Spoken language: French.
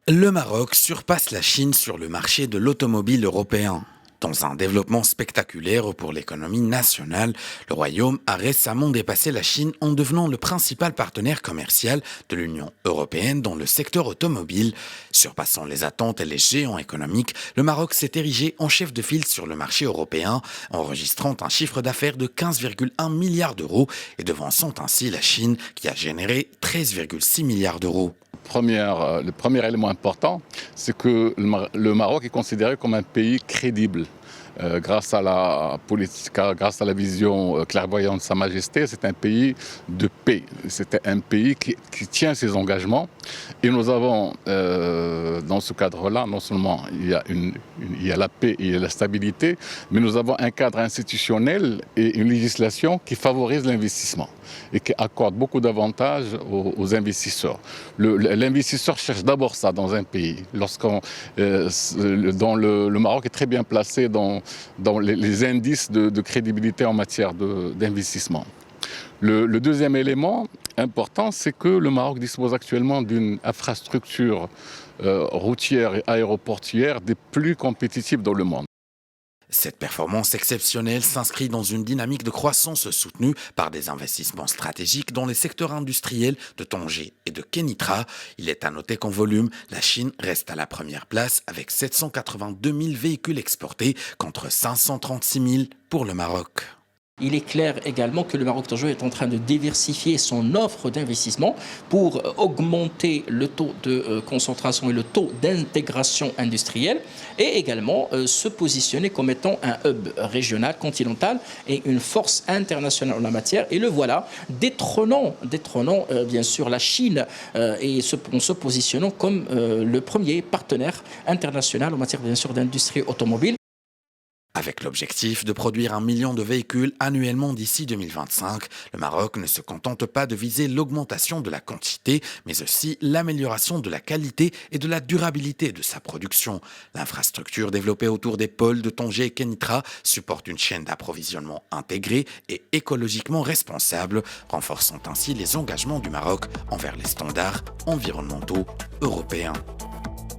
Le Maroc surpasse la Chine sur le marché de l'automobile européen. Dans un développement spectaculaire pour l'économie nationale, le Royaume a récemment dépassé la Chine en devenant le principal partenaire commercial de l'Union européenne dans le secteur automobile. Surpassant les attentes et les géants économiques, le Maroc s'est érigé en chef de file sur le marché européen, enregistrant un chiffre d'affaires de 15,1 milliards d'euros et devançant ainsi la Chine qui a généré 13,6 milliards d'euros. Le premier élément important, c'est que le Maroc est considéré comme un pays crédible. Grâce à la politique, grâce à la vision clairvoyante de Sa Majesté, c'est un pays de paix. C'est un pays qui tient ses engagements. Et nous avons, dans ce cadre-là, non seulement il y a la paix et il y a la stabilité, mais nous avons un cadre institutionnel et une législation qui favorise l'investissement et qui accorde beaucoup d'avantages aux investisseurs. L'investisseur cherche d'abord ça dans un pays. Le Maroc est très bien placé dans les indices de crédibilité en matière d'investissement. Le deuxième élément important, c'est que le Maroc dispose actuellement d'une infrastructure routière et aéroportuaire des plus compétitives dans le monde. Cette performance exceptionnelle s'inscrit dans une dynamique de croissance soutenue par des investissements stratégiques dans les secteurs industriels de Tanger et de Kénitra. Il est à noter qu'en volume, la Chine reste à la première place avec 782 000 véhicules exportés contre 536 000 pour le Maroc. Il est clair également que le Maroc est en train de diversifier son offre d'investissement pour augmenter le taux de concentration et le taux d'intégration industrielle et également se positionner comme étant un hub régional, continental et une force internationale en la matière. Et le voilà, détrônant bien sûr la Chine et en se positionnant comme le premier partenaire international en matière bien sûr d'industrie automobile. Avec l'objectif de produire 1 million de véhicules annuellement d'ici 2025, le Maroc ne se contente pas de viser l'augmentation de la quantité, mais aussi l'amélioration de la qualité et de la durabilité de sa production. L'infrastructure développée autour des pôles de Tanger et Kénitra supporte une chaîne d'approvisionnement intégrée et écologiquement responsable, renforçant ainsi les engagements du Maroc envers les standards environnementaux européens.